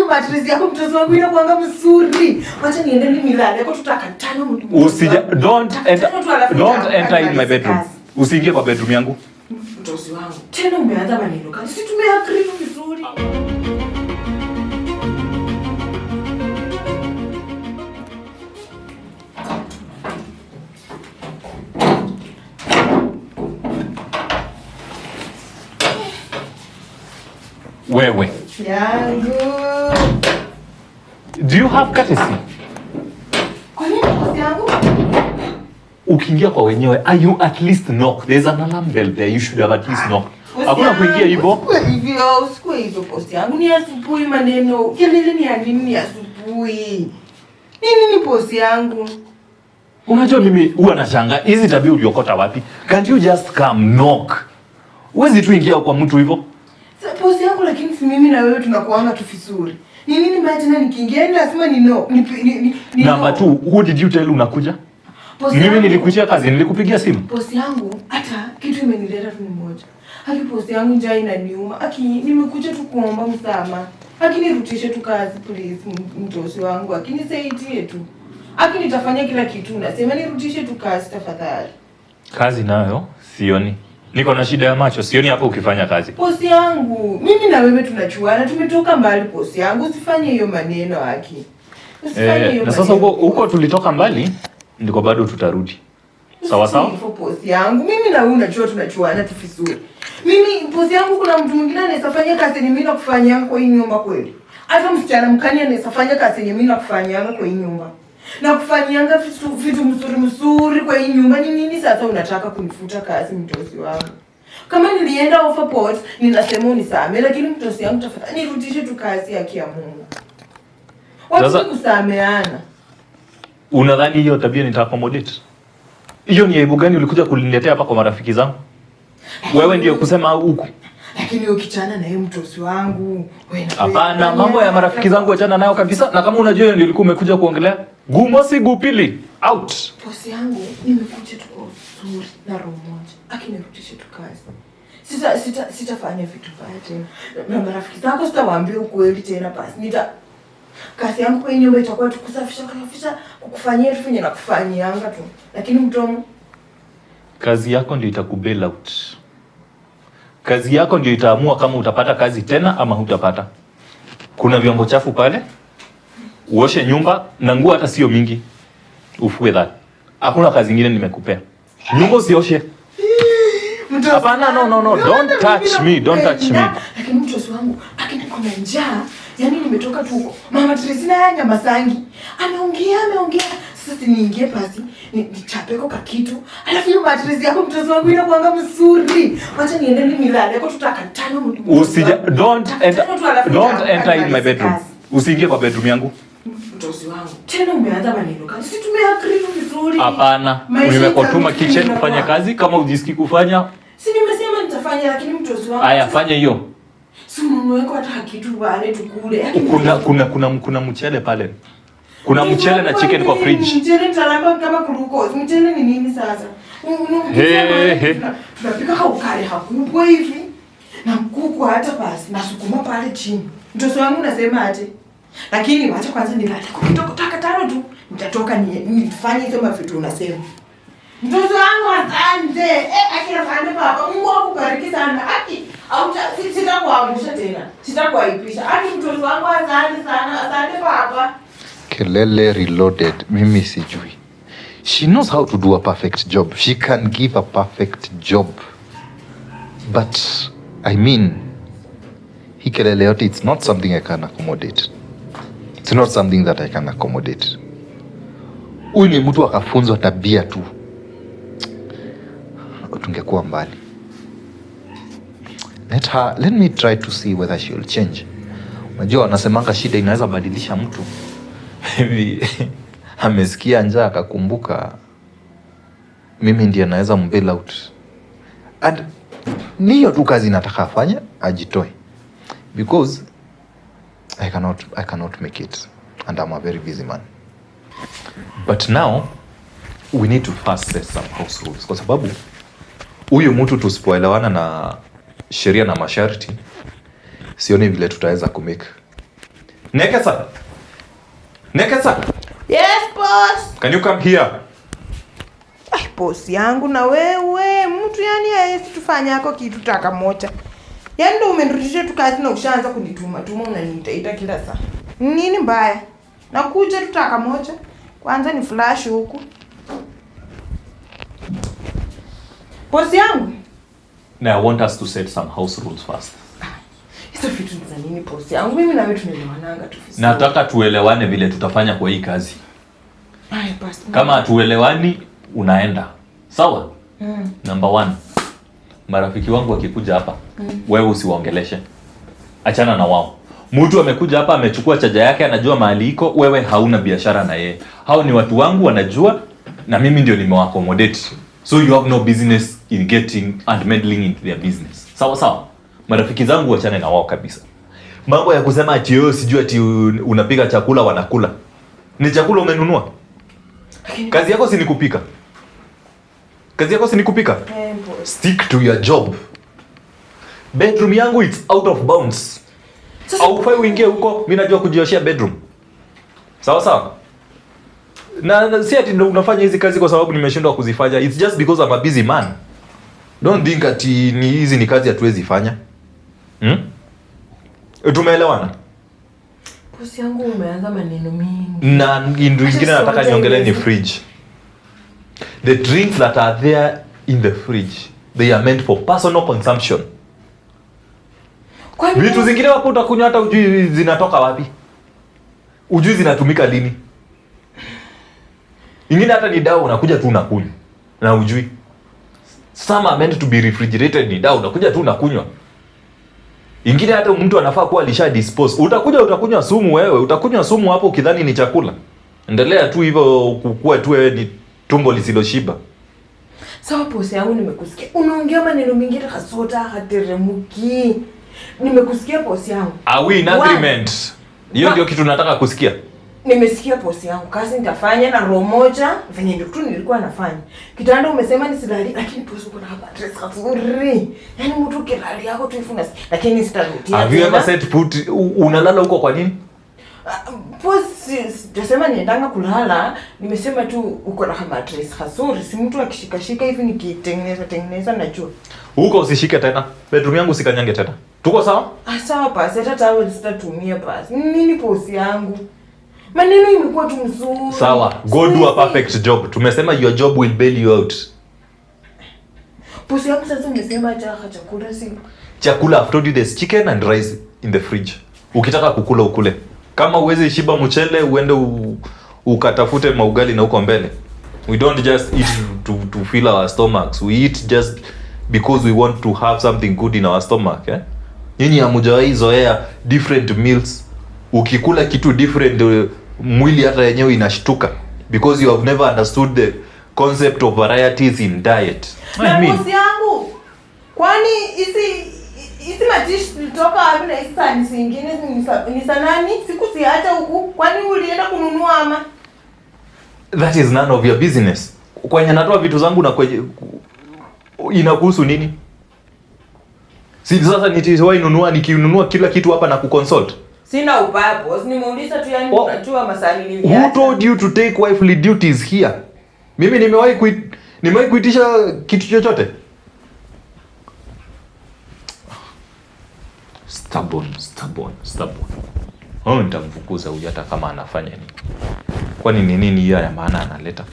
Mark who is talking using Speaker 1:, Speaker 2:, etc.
Speaker 1: matresi yako mtoto wangu inakuanga mzuri. Wacha niende nilale yako tutakatana mtu.
Speaker 2: Don't enter in my bedroom. Usiingie kwa bedroom yangu.
Speaker 1: Mtoto wangu. Tena umeanza maneno kali. Si tumeagree vizuri.
Speaker 2: Wewe.
Speaker 1: Yangu.
Speaker 2: Do you have courtesy?
Speaker 1: Kwa nini bosi yangu?
Speaker 2: Ukiingia kwa wenyewe, you at least knock. There's an alarm bell there. You should have at least knock. Hakuna kuingia hivyo.
Speaker 1: Usikue hivyo bosi yangu. Ni asubuhi maneno. Kelele ni ya nini ni asubuhi? Nini bosi yangu?
Speaker 2: Unajua mimi huwa nashangaa hizi tabia uliokota wapi? Can't you just come knock? Huwezi tu ingia kwa mtu hivyo.
Speaker 1: Bosi yangu, lakini si mimi na wewe tunakuanga tu vizuri. Ni nini mbaya tena nikiingia? Ni lazima ni no.
Speaker 2: Number 2, who did you tell unakuja? Mimi nilikuitia kazi, nilikupigia simu.
Speaker 1: Bosi yangu, hata kitu imenileta tu ni moja. Haki bosi yangu njaa inaniuma. Haki nimekuja tu kuomba msamaha. Haki nirutishe tu kazi please mtosi wangu. Haki nisaidie tu. Haki nitafanya kila kitu. Nasema nirutishe tu kazi tafadhali.
Speaker 2: Kazi nayo sioni. Niko na shida ya macho, sioni hapo ukifanya kazi.
Speaker 1: Bosi yangu, mimi na wewe tunachuana, tumetoka mbali bosi yangu, usifanye hiyo maneno Haki. Usifanye hiyo.
Speaker 2: Na sasa huko tulitoka mbali, ndiko bado tutarudi. Sawa sawa?
Speaker 1: Hivyo bosi yangu, mimi na wewe unajua tunachuana tu vizuri. Mimi bosi yangu, kuna mtu mwingine anaweza fanya kazi yenye mimi nakufanyia kwa hii nyumba kweli? Hata msichana mkani anaweza fanya kazi yenye mimi nakufanyia kwa hii nyumba. Na kufanyianga vitu mzuri kwa hii nyumba. Ni nini sasa unataka kunifuta kazi mtosi wangu? Kama nilienda Overport, ninasema unisamehe, lakini mtosi wangu tafadhali nirudishe tu kazi ya Mungu. Wacha kusameana.
Speaker 2: Unadhani hiyo tabia nita-accommodate? Hiyo ni aibu gani ulikuja kuniletea hapa kwa marafiki zangu? Wewe ndio kusema huku.
Speaker 1: Lakini ukichana na yeye mtosi wangu, wewe na
Speaker 2: hapana, mambo ya marafiki zangu achana nayo kabisa. Na kama unajua ndio ulikuwa umekuja kuongelea, gumosi gupili out.
Speaker 1: Bosi yangu, nimekuja tu kwa uzuri na roho moja. Akinirudishe tu kazi. Sitafanya vitu vibaya tena. Na marafiki zako sitawaambia ukweli tena basi. Kazi yangu kwa nyumba itakuwa tu kusafisha, kukufanyia tu fanya na kufanyianga tu. Lakini mtomo,
Speaker 2: kazi yako ndio itakubail out. Kazi yako ndio itaamua kama utapata kazi tena ama hutapata. Kuna vyombo chafu pale, uoshe nyumba na nguo hata sio mingi. Ufue that. Hakuna kazi nyingine nimekupea. Nyumba usioshe. Hapana, no. Don't touch me.
Speaker 1: Lakini mtoto wangu, kuna njaa. Yaani nimetoka tu huko. Mama Teresina ya Nyamasangi. Ameongea. Sasa niingie pasi, nichapeko ka kitu. Alafu hiyo matresi yako mtoto wangu inakuanga mzuri. Wacha niende nilale yako tutakatana mtu.
Speaker 2: Don't enter in my bedroom. Usiingie kwa bedroom yangu.
Speaker 1: Mtoto wangu. Tena umeanza maneno kali. Si tumeagree vizuri.
Speaker 2: Hapana. Nimekutuma kitchen kufanya kazi, kama ujisikii kufanya.
Speaker 1: Si nimesema nitafanya, lakini mtoto wangu.
Speaker 2: Haya, fanya hiyo.
Speaker 1: Si unaweka hata kitu pale tukule.
Speaker 2: Kuna mchele pale. Kuna mchele na chicken kwa fridge.
Speaker 1: Mchele nitalamba kama glucose. Mchele ni nini sasa? Tunapika haukale hakupo hivi. Na mkuku hata basi na sukuma pale chini. Mtoto wangu unasema aje? Lakini wacha kwanza nilale. Kutoka tano tu nitatoka nifanye hizo mavitu unasema. Mtoto wangu asante. Akina baba, Mungu akubariki sana. Au sitakuangusha tena. Sitakuaipisha. Mtoto wangu asante sana. Asante baba.
Speaker 3: Kelele reloaded. Mimi sijui. She knows how to do a perfect job. She can give a perfect job. But I mean, hii kelele yote, it's not something I can accommodate. It's not something that I can accommodate. Huyu ni mtu akafunzwa tabia tu. Tungekuwa mbali. Let me try to see whether she will change. Unajua wanasemanga shida inaweza badilisha mtu. Maybe amesikia njaa akakumbuka mimi ndiye naweza mbail out. And niyo tu kazi nataka afanye, ajitoe. Because I cannot make it. And I'm a very busy man. But now we need to first set some house rules. Kwa sababu huyu mtu tusipoelewana na sheria na masharti, sioni vile tutaweza kumake
Speaker 2: Nekesa. Nekesa.
Speaker 1: Yes, boss.
Speaker 2: Can you come here?
Speaker 1: Ai, boss yangu na wewe, mtu yani haezi tufanya yako kitu taka moja. Yaani ndio umenirudisha tu kazi na ushaanza kunituma. Tuma unaniita kila saa. Nini mbaya? Nakuja tu taka moja. Kwanza ni flash huku. Boss yangu.
Speaker 2: Now I want us to set some house rules first.
Speaker 1: Hizo vitu ni za nini boss yangu? Mimi na wewe tunaelewananga tu vizuri.
Speaker 2: Nataka tuelewane vile tutafanya kwa hii kazi.
Speaker 1: Ai, boss.
Speaker 2: Kama hatuelewani unaenda. Sawa? Number 1. Marafiki wangu wakikuja hapa, wewe usiwaongeleshe. Achana na wao. Mtu amekuja hapa amechukua chaja yake, anajua mahali iko, wewe hauna biashara na yeye. Hao ni watu wangu wanajua, na mimi ndio nimewaaccommodate. So you have no business in getting and meddling into their business. Sawa sawa. Marafiki zangu wachane na wao kabisa. Mambo ya kusema ati wewe sijui ati unapika chakula wanakula. Ni chakula umenunua? Kazi yako si ni kupika. Kazi yako si ni kupika. Stick to your job. Bedroom yangu it's out of bounds. Au fai uingie huko, mimi najua kujioshia bedroom. Sawa sawa. Na si ati ndio unafanya hizi kazi kwa sababu nimeshindwa kuzifanya. It's just because I'm a busy man. Don't think ati ni hizi ni kazi hatuwezi fanya. Tumeelewana?
Speaker 1: Boss yangu umeanza maneno mingi.
Speaker 2: Na ingine nataka niongelee ni fridge. The drinks that are there in the fridge, they are meant for personal consumption. Vitu zingine wapo utakunywa hata ujui zinatoka wapi. Ujui zinatumika lini. Ingine hata ni dawa unakuja tu unakunywa. Na ujui. Some are meant to be refrigerated, ni dawa unakuja tu unakunywa. Ingine hata mtu anafaa kuwa alisha dispose. Utakunywa sumu wewe, utakunywa sumu hapo ukidhani ni chakula. Endelea tu hivyo kukua tu wewe ni tumbo lisiloshiba.
Speaker 1: Sawa boss yangu nimekusikia. Unaongea maneno mengine kasota hateremuki. Nimekusikia boss yangu.
Speaker 2: Are we in agreement? Hiyo ndio kitu nataka kusikia.
Speaker 1: Nimesikia boss yangu. Kazi nitafanya na roho moja venye ndio tu nilikuwa nafanya. Kitanda umesema nisilali lakini boss uko na address nzuri. Yaani mtu kilali yako tu ifuna lakini sitarudia.
Speaker 2: Have you ever said put unalala huko kwa nini?
Speaker 1: Boss sijasema niendanga kulala, nimesema tu uko na address nzuri. Si mtu akishikashika hivi nikitengeneza najua.
Speaker 2: Huko usishike tena. Bedroom yangu usikanyange tena. Tuko sawa?
Speaker 1: Sawa basi, hata tawel sitatumia basi. Nini boss yangu? Maneno imekuwa tu mzuri.
Speaker 2: Sawa, go do a perfect job. Tumesema your job will bail you out.
Speaker 1: Boss yangu sasa umesema chakula si.
Speaker 2: Chakula, I've told you there's chicken and rice in the fridge. Ukitaka kukula ukule. Kama uwezi shiba mchele uende ukatafute maugali na uko mbele. We don't just eat to fill our stomachs. We eat just because we want to have something good in our stomach, eh? Nyinyi hamjawahi zoea different meals. Ukikula kitu different mwili hata yenyewe inashtuka because you have never understood the concept of varieties in diet.
Speaker 1: Na boss yangu, kwani hizi matish kutoka wapi na hizi sani zingine ni sanani? Sikusiacha huku. Kwani ulienda kununua ama?
Speaker 2: That is none of your business. Kwenye natoa vitu zangu na kwenye inakuhusu nini? Si sasa nitiwahi nunua nikinunua kila kitu hapa na kuconsult.
Speaker 1: Sina ubaya boss, nimeuliza tu yani unajua masali niliacha.
Speaker 2: Who told you to take wifely duties here? Mimi nimewahi kuitisha kitu chochote? Stubborn. Nitamfukuza huyu hata kama anafanya nini. Kwani ni nini hiyo ya maana analeta?